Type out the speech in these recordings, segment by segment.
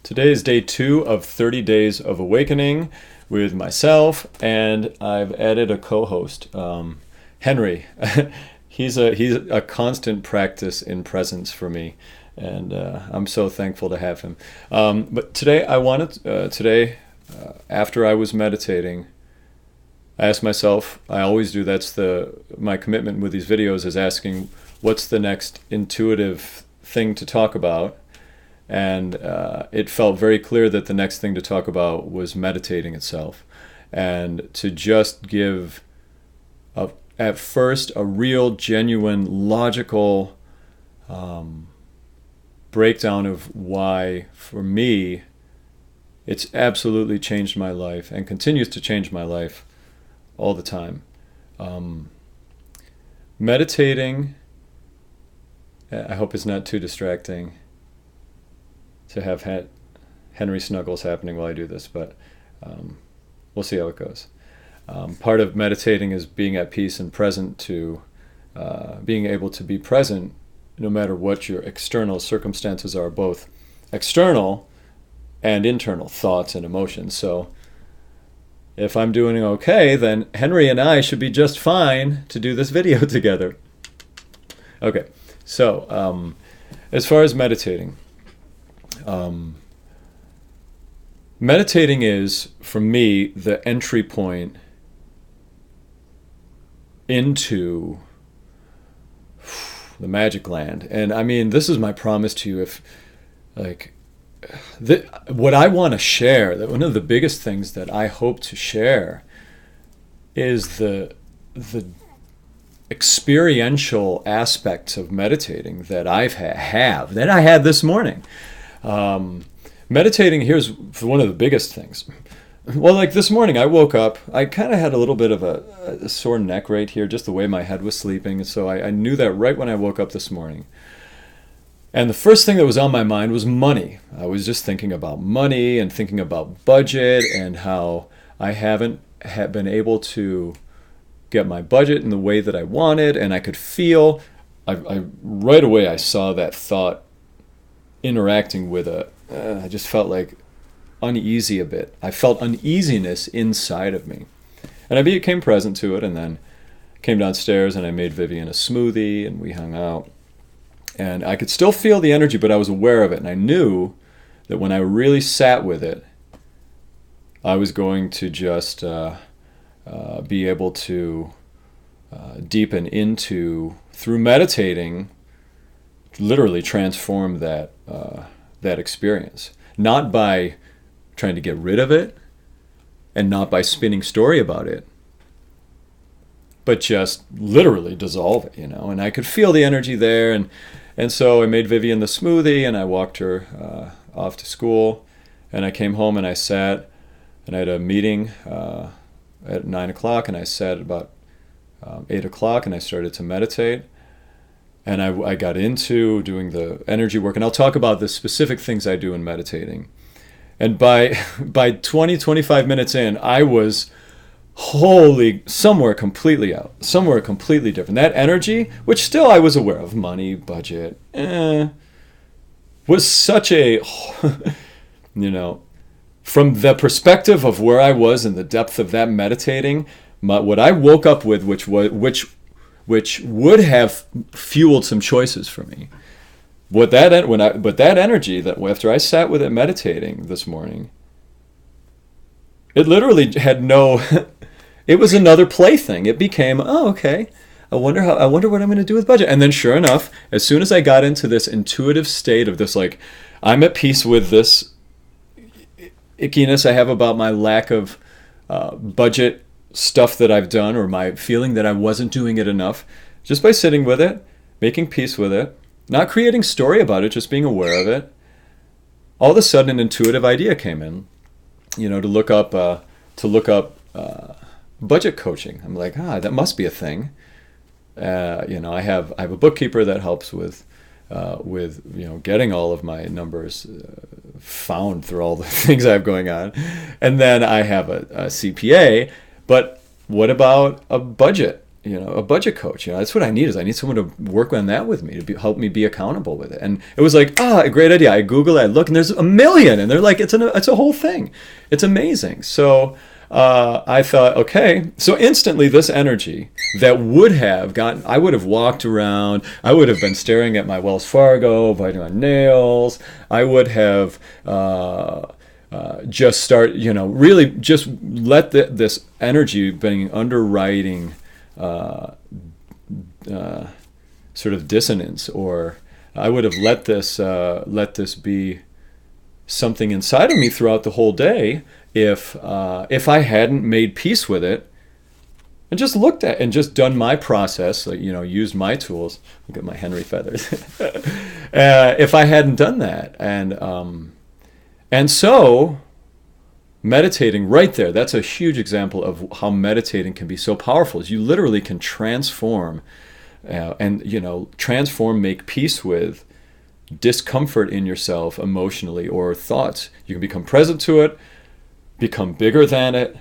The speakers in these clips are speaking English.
Today is day 2 of 30 Days of Awakening with myself, and I've added a co-host, Henry. He's a constant practice in presence for me, and I'm so thankful to have him. But today after I was meditating, I asked myself, I always do, my commitment with these videos is asking, what's the next intuitive thing to talk about? And it felt very clear that the next thing to talk about was meditating itself. And to just give, at first, a real, genuine, logical breakdown of why, for me, it's absolutely changed my life and continues to change my life all the time. Meditating, I hope it's not too distracting to have Henry Snuggles happening while I do this, but we'll see how it goes. Part of meditating is being at peace and present to being able to be present no matter what your external circumstances are, both external and internal thoughts and emotions. So if I'm doing okay, then Henry and I should be just fine to do this video together. Okay, so as far as meditating, meditating is, for me, the entry point into the magic land. And I mean, this is my promise to you. If, like, what I want to share, that one of the biggest things that I hope to share is the experiential aspects of meditating that I had this morning. Meditating, here's one of the biggest things. Well, like this morning I woke up, I kind of had a little bit of a sore neck right here, just the way my head was sleeping. So I knew that right when I woke up this morning. And the first thing that was on my mind was money. I was just thinking about money and thinking about budget and how I haven't been able to get my budget in the way that I wanted. And I could feel, I right away I saw that thought interacting with I just felt like uneasy a bit. I felt uneasiness inside of me. And I became present to it, and then came downstairs and I made Vivian a smoothie and we hung out. And I could still feel the energy, but I was aware of it. And I knew that when I really sat with it, I was going to just be able to deepen into, through meditating, literally transform that experience. Not by trying to get rid of it, and not by spinning story about it, but just literally dissolve it, And I could feel the energy there, and so I made Vivian the smoothie, and I walked her off to school, and I came home and I sat, and I had a meeting at 9 o'clock, and I sat at about 8 o'clock, and I started to meditate. And I got into doing the energy work, and I'll talk about the specific things I do in meditating. And by 20, 25 minutes in, I was somewhere completely out, somewhere completely different. That energy, which still I was aware of, money, budget, was such a, from the perspective of where I was in the depth of that meditating, what I woke up with, which would have fueled some choices for me. But that energy, that after I sat with it meditating this morning, it literally had no. It was another plaything. It became, okay. I wonder what I'm going to do with budget. And then, sure enough, as soon as I got into this intuitive state of this, like, I'm at peace with this ickiness I have about my lack of budget stuff that I've done, or my feeling that I wasn't doing it enough, just by sitting with it, making peace with it, not creating story about it, just being aware of it. All of a sudden, an intuitive idea came in, to look up budget coaching. I'm like, that must be a thing. I have a bookkeeper that helps with getting all of my numbers found through all the things I have going on, and then I have a CPA. But what about a budget? a budget coach. That's what I need. Is I need someone to work on that with me, to help me be accountable with it. And it was like, a great idea. I Google it, I look, and there's a million, and they're like, it's a whole thing. It's amazing. So I thought, okay, so instantly this energy that I would have walked around, I would have been staring at my Wells Fargo, biting my nails, I would have just start, really just let this energy being underwriting sort of dissonance, or I would have let this be something inside of me throughout the whole day if I hadn't made peace with it and just looked at and just done my process, used my tools. Look at my Henry feathers. If I hadn't done that, and so meditating right there, that's a huge example of how meditating can be so powerful. Is you literally can transform make peace with discomfort in yourself emotionally or thoughts. You can become present to it, become bigger than it,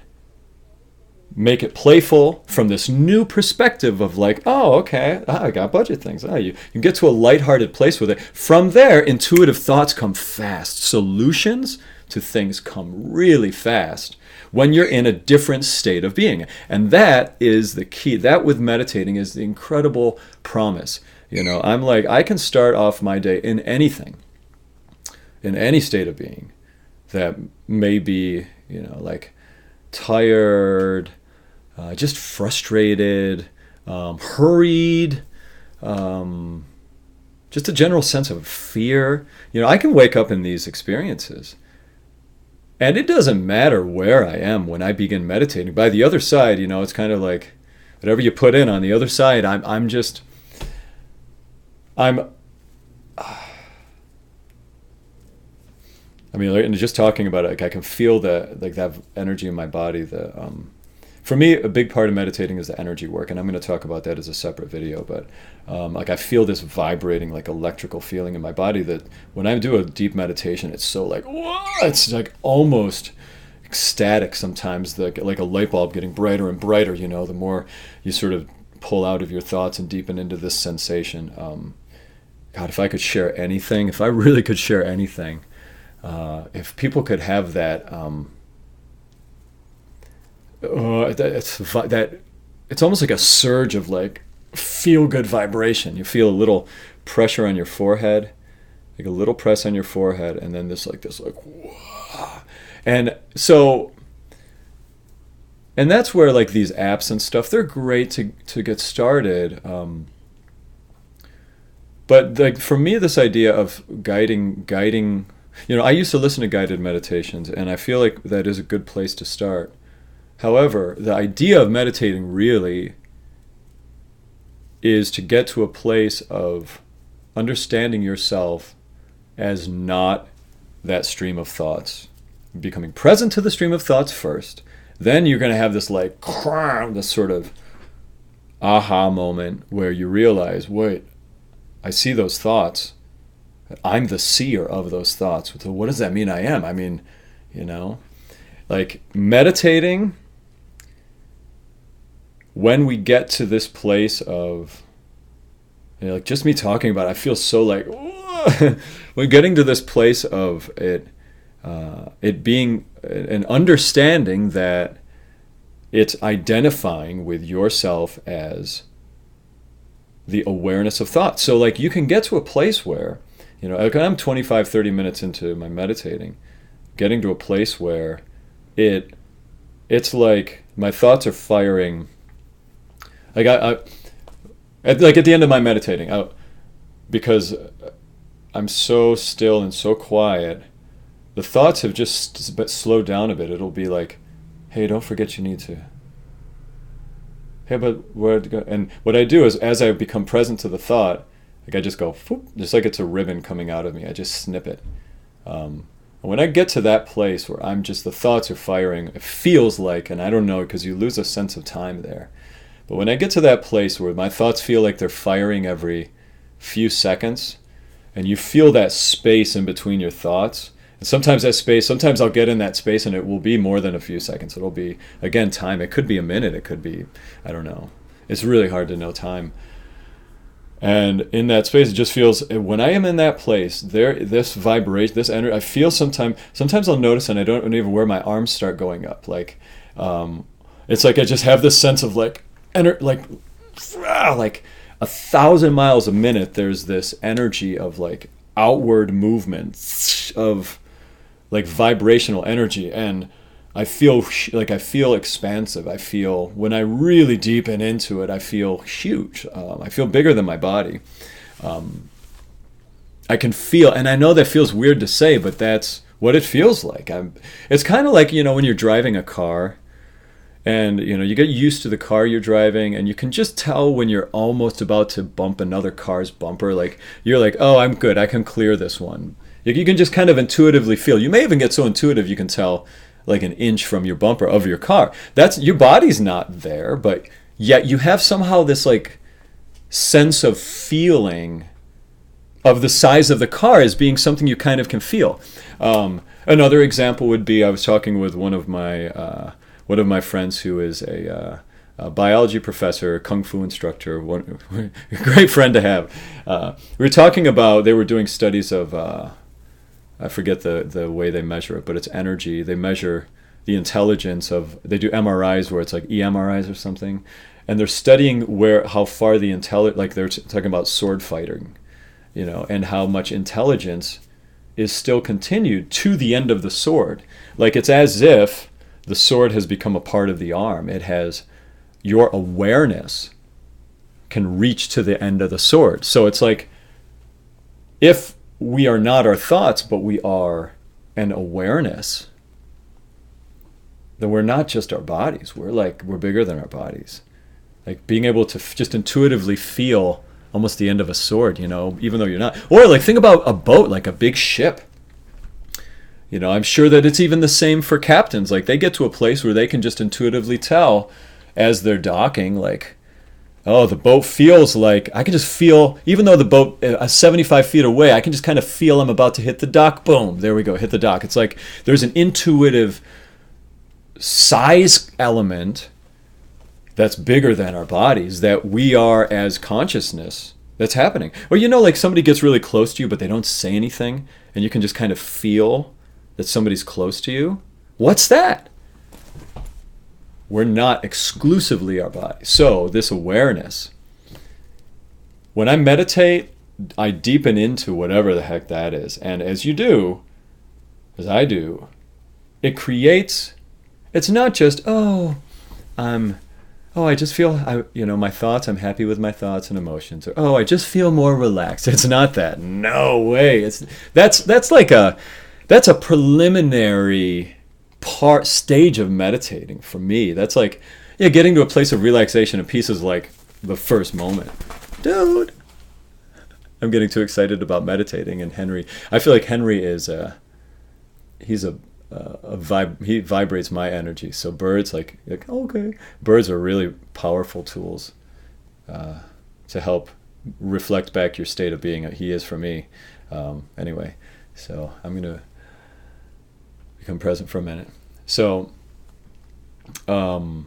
make it playful from this new perspective of like, oh, okay, I got budget things. You get to a lighthearted place with it. From there, intuitive thoughts come fast. Solutions to things come really fast when you're in a different state of being. And that is the key. That with meditating is the incredible promise. I'm like, I can start off my day in anything, in any state of being that may be, like tired, just frustrated, hurried, just a general sense of fear. I can wake up in these experiences. And it doesn't matter where I am when I begin meditating. By the other side, it's kind of like whatever you put in on the other side, I'm just talking about it, like I can feel that energy in my body. For me, a big part of meditating is the energy work, and I'm going to talk about that as a separate video. But I feel this vibrating, like electrical feeling in my body that when I do a deep meditation, it's so like, whoa, it's like almost ecstatic sometimes, like a light bulb getting brighter and brighter. The more you sort of pull out of your thoughts and deepen into this sensation. God, if I could share anything, if I really could share anything, if people could have that. It's almost like a surge of like feel good vibration. You feel a little pressure on your forehead, like a little press on your forehead, and then this whoa. And that's where like these apps and stuff, they're great to get started. But like for me, this idea of guiding, I used to listen to guided meditations, and I feel like that is a good place to start. However, the idea of meditating really is to get to a place of understanding yourself as not that stream of thoughts. Becoming present to the stream of thoughts first. Then you're going to have this this sort of aha moment where you realize, wait, I see those thoughts. I'm the seer of those thoughts. So what does that mean I am? I mean, like meditating, when we get to this place of, like just me talking about it, I feel so like, we're getting to this place of it being an understanding that it's identifying with yourself as the awareness of thought. So like you can get to a place where, like I'm 25, 30 minutes into my meditating, getting to a place where it's like my thoughts are firing. Like at the end of my meditating, because I'm so still and so quiet, the thoughts have just slowed down a bit. It'll be like, hey, don't forget you need to. Hey, but where to go? And what I do is, as I become present to the thought, like I just go, whoop, just like it's a ribbon coming out of me. I just snip it. And when I get to that place where the thoughts are firing, it feels like, and I don't know, because you lose a sense of time there. But when I get to that place where my thoughts feel like they're firing every few seconds, and you feel that space in between your thoughts, and sometimes I'll get in that space and it will be more than a few seconds. It'll be, again, time. It could be a minute. It could be, I don't know. It's really hard to know time. And in that space, it just feels, when I am in that place, this vibration, this energy, I feel sometimes I'll notice, and I don't even where my arms start going up. Like, it's like I just have this sense of like, like 1,000 miles a minute. There's this energy of like outward movement of like vibrational energy. And I feel I feel expansive. I feel, when I really deepen into it, I feel huge. I feel bigger than my body. I can feel, and I know that feels weird to say, but that's what it feels like. It's kind of like, when you're driving a car, and you get used to the car you're driving, and you can just tell when you're almost about to bump another car's bumper. Like, you're like, oh, I'm good, I can clear this one. You can just kind of intuitively feel. You may even get so intuitive you can tell like an inch from your bumper of your car. That's, your body's not there, but yet you have somehow this like sense of feeling of the size of the car as being something you kind of can feel. Another example would be, I was talking with one of my friends who is a biology professor, kung fu instructor, a great friend to have. We were talking about, they were doing studies of I forget the way they measure it, but it's energy. They measure the intelligence of, they do MRIs where it's like EMRIs or something, and they're studying how far the like they're talking about sword fighting, and how much intelligence is still continued to the end of the sword. Like, it's as if the sword has become a part of the arm. It has, your awareness can reach to the end of the sword. So it's like, if we are not our thoughts, but we are an awareness, then we're not just our bodies. We're bigger than our bodies. Like, being able to just intuitively feel almost the end of a sword, even though you're not. Or like, think about a boat, like a big ship. I'm sure that it's even the same for captains. Like, they get to a place where they can just intuitively tell as they're docking, like, oh, the boat feels like, I can just feel, even though the boat is 75 feet away, I can just kind of feel I'm about to hit the dock. Boom, there we go, hit the dock. It's like there's an intuitive size element that's bigger than our bodies, that we are as consciousness, that's happening. Or, like, somebody gets really close to you, but they don't say anything, and you can just kind of feel that somebody's close to you. What's that? We're not exclusively our body. So this awareness, when I meditate, I deepen into whatever the heck that is. And as you do, as I do, it creates, it's not just, I just feel, my thoughts, I'm happy with my thoughts and emotions. Or, I just feel more relaxed. It's not that. No way. That's a preliminary stage of meditating for me. That's like, getting to a place of relaxation and peace is like the first moment. Dude, I'm getting too excited about meditating. And Henry, I feel like Henry is he vibrates my energy. So birds, like okay, birds are really powerful tools to help reflect back your state of being. He is for me. Anyway, so I'm gonna become present for a minute. So, I'm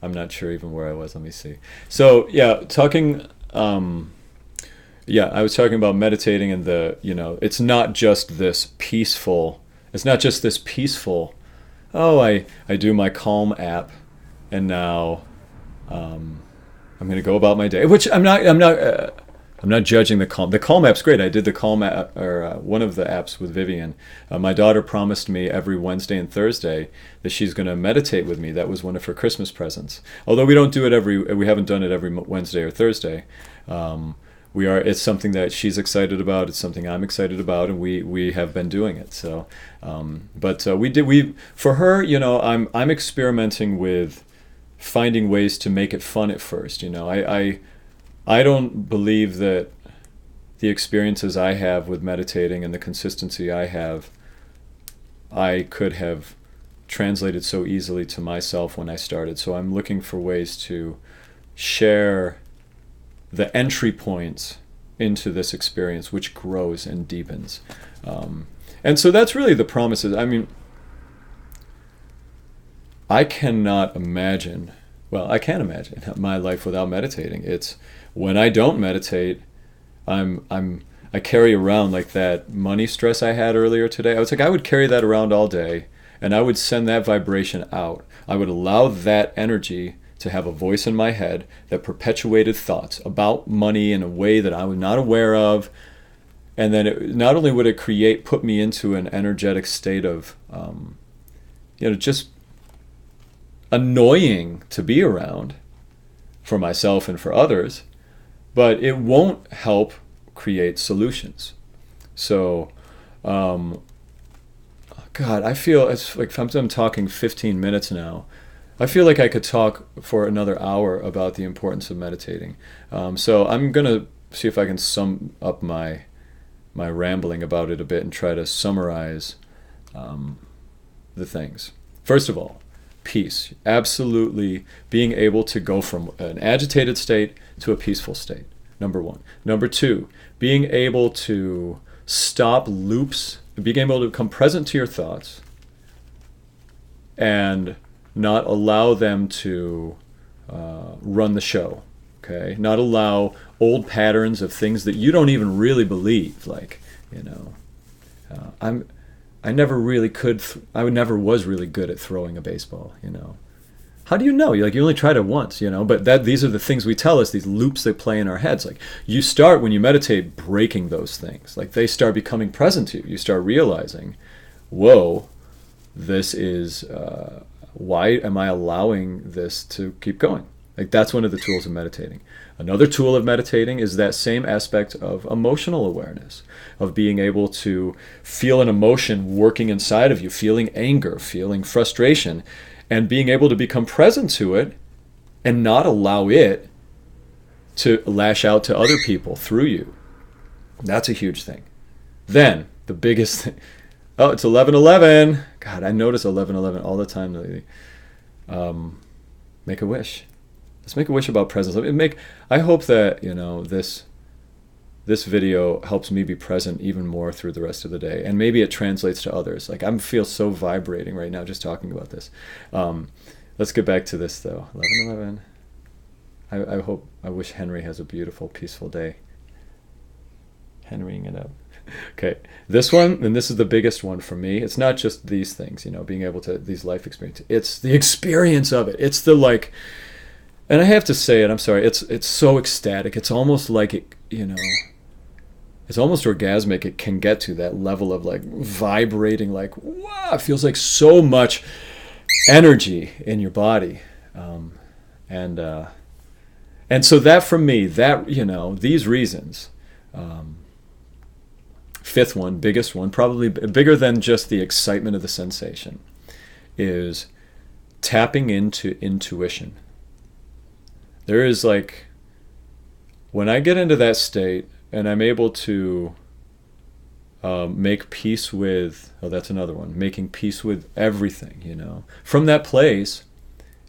not sure even where I was. Let me see. So talking. I was talking about meditating and it's not just this peaceful. It's not just this peaceful. Oh, I do my Calm app, and now, I'm gonna go about my day. Which I'm not judging the Calm. The Calm app's great. I did the Calm app, or one of the apps with Vivian. My daughter promised me every Wednesday and Thursday that she's going to meditate with me. That was one of her Christmas presents. Although we don't do it we haven't done it every Wednesday or Thursday. It's something that she's excited about. It's something I'm excited about, and we have been doing it. So, for her, I'm experimenting with finding ways to make it fun at first. I don't believe that the experiences I have with meditating and the consistency I could have translated so easily to myself when I started. So I'm looking for ways to share the entry points into this experience, which grows and deepens. And so that's really the promises. I mean, I cannot imagine well, I can't imagine my life without meditating. It's when I don't meditate, I carry around like that money stress I had earlier today. I was like, I would carry that around all day, and I would send that vibration out. I would allow that energy to have a voice in my head that perpetuated thoughts about money in a way that I was not aware of. And then not only would it put me into an energetic state of, just annoying to be around for myself and for others, but it won't help create solutions. So, God, I feel it's like I'm talking 15 minutes now. I feel like I could talk for another hour about the importance of meditating. So I'm gonna see if I can sum up my rambling about it a bit and try to summarize the things. First of all, peace. Absolutely being able to go from an agitated state to a peaceful state. Number one. Number two, being able to stop loops, being able to become present to your thoughts and not allow them to run the show. Okay? Not allow old patterns of things that you don't even really believe. Like, I never really could. I never was really good at throwing a baseball. How do you know? You only tried it once. But these are the things we tell us. These loops that play in our heads. Like you start when you meditate breaking those things. Like they start becoming present to you. You start realizing, whoa, this is. Why am I allowing this to keep going? Like that's one of the tools of meditating. Another tool of meditating is that same aspect of emotional awareness, of being able to feel an emotion working inside of you, feeling anger, feeling frustration, and being able to become present to it and not allow it to lash out to other people through you. That's a huge thing. Then, the biggest thing. Oh, it's 11:11. God, I notice 11:11 all the time lately. Make a wish. Let's make a wish about presence. I hope that this video helps me be present even more through the rest of the day, and maybe it translates to others. Like I feel so vibrating right now just talking about this. Let's get back to this though. 11:11. I wish Henry has a beautiful, peaceful day. Henrying it up. Okay, this one, and this is the biggest one for me. It's not just these things, being able to, these life experiences. It's the experience of it. It's the and I have to say it, I'm sorry, it's so ecstatic. It's almost like it, it's almost orgasmic. It can get to that level of vibrating, wow, it feels like so much energy in your body. And so that for me, these reasons, fifth one, biggest one, probably bigger than just the excitement of the sensation, is tapping into intuition. There is when I get into that state and I'm able to make peace with, that's another one, making peace with everything, From that place,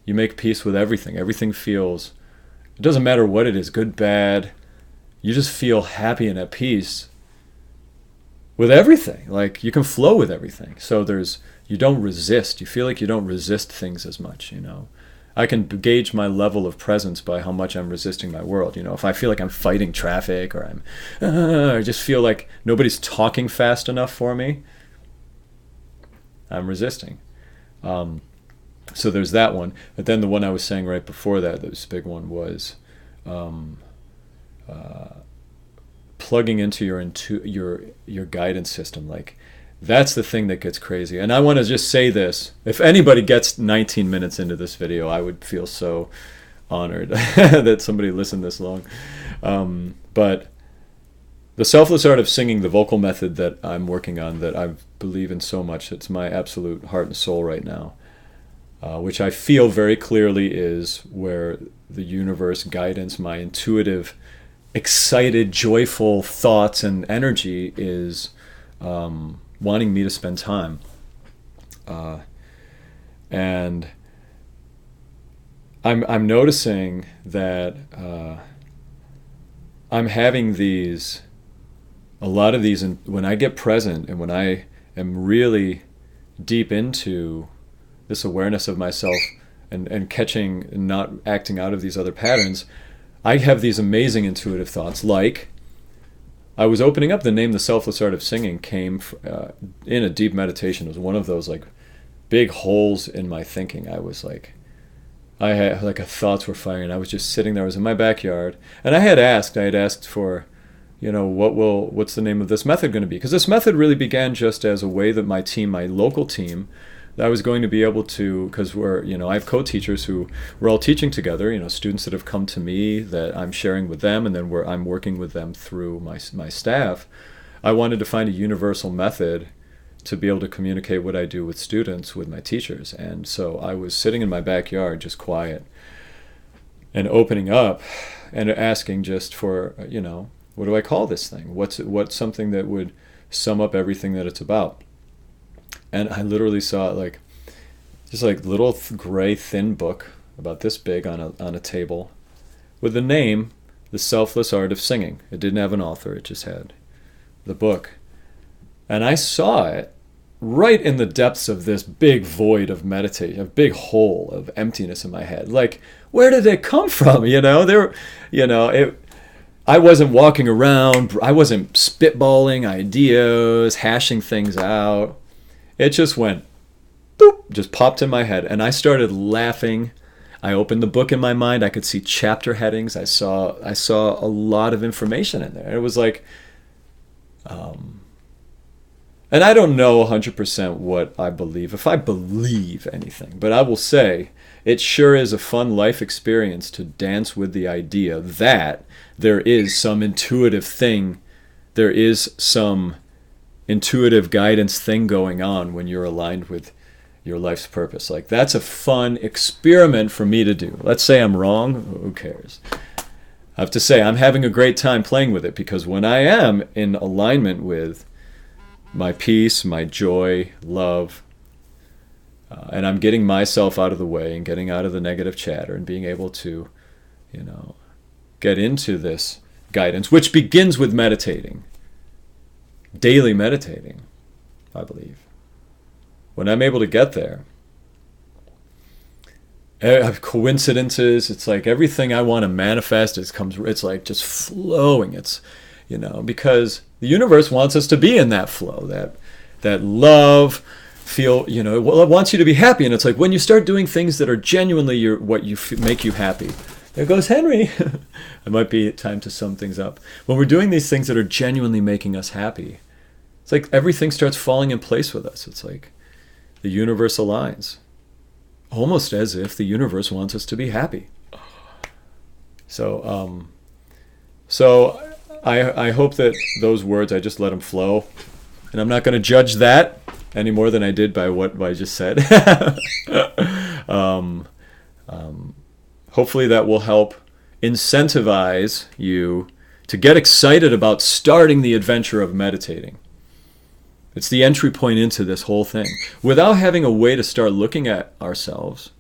you make peace with everything. Everything feels, it doesn't matter what it is, good, bad, you just feel happy and at peace with everything. You can flow with everything. So you don't resist. You feel like you don't resist things as much, I can gauge my level of presence by how much I'm resisting my world. If I feel like I'm fighting traffic or I just feel like nobody's talking fast enough for me, I'm resisting. So there's that one. But then the one I was saying right before that, this big one was plugging into your guidance system. That's the thing that gets crazy. And I want to just say this. If anybody gets 19 minutes into this video, I would feel so honored that somebody listened this long. But the selfless art of singing, the vocal method that I'm working on, that I believe in so much, it's my absolute heart and soul right now, which I feel very clearly is where the universe guidance, my intuitive, excited, joyful thoughts and energy is wanting me to spend time. And I'm noticing that I'm having a lot of these, and when I get present and when I am really deep into this awareness of myself and catching and not acting out of these other patterns, I have these amazing intuitive thoughts. Like, I was opening up, the name The Selfless Art of Singing came in a deep meditation. It was one of those like big holes in my thinking. I was like, I had like thoughts were firing. I was just sitting there. I was in my backyard, and I had asked for, what's the name of this method going to be? Because this method really began just as a way that my local team, that I was going to be able to, because I have co-teachers who we're all teaching together, students that have come to me that I'm sharing with them, and then I'm working with them through my staff. I wanted to find a universal method to be able to communicate what I do with students, with my teachers. And so I was sitting in my backyard, just quiet, and opening up and asking just for, what do I call this thing? What's something that would sum up everything that it's about? And I literally saw it just like little gray thin book about this big on a table with the name, The Selfless Art of Singing. It didn't have an author, it just had the book. And I saw it right in the depths of this big void of meditation, a big hole of emptiness in my head. Like, where did it come from? I wasn't walking around, I wasn't spitballing ideas, hashing things out. It just went, boop, just popped in my head. And I started laughing. I opened the book in my mind. I could see chapter headings. I saw a lot of information in there. It was like, and I don't know 100% what I believe, if I believe anything, but I will say it sure is a fun life experience to dance with the idea that there is some intuitive thing, there is some intuitive guidance thing going on when you're aligned with your life's purpose. Like, that's a fun experiment for me to do. Let's say I'm wrong, who cares? I have to say I'm having a great time playing with it, because when I am in alignment with my peace, my joy, love, and I'm getting myself out of the way and getting out of the negative chatter and being able to, get into this guidance, which begins with meditating, daily meditating, I believe. When I'm able to get there, I have coincidences. It's like everything I want to manifest it's like just flowing. It's, because the universe wants us to be in that flow, that love, feel, it wants you to be happy. And it's like when you start doing things that are genuinely make you happy. There goes Henry. It might be time to sum things up. When we're doing these things that are genuinely making us happy, it's like everything starts falling in place with us. It's like the universe aligns, almost as if the universe wants us to be happy. So I hope that those words, I just let them flow, and I'm not going to judge that any more than I did by what I just said. Hopefully that will help incentivize you to get excited about starting the adventure of meditating. It's the entry point into this whole thing. Without having a way to start looking at ourselves,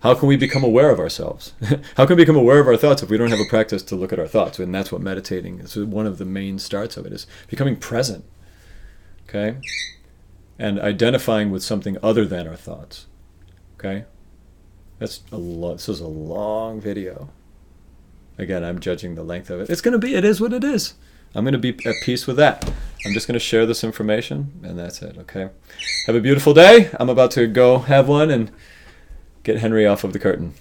how can we become aware of ourselves? How can we become aware of our thoughts if we don't have a practice to look at our thoughts? And that's what meditating is. One of the main starts of it is becoming present, okay? And identifying with something other than our thoughts, okay? This is a long video. Again, I'm judging the length of it. It is what it is. I'm going to be at peace with that. I'm just going to share this information, and that's it, okay? Have a beautiful day. I'm about to go have one and get Henry off of the curtain.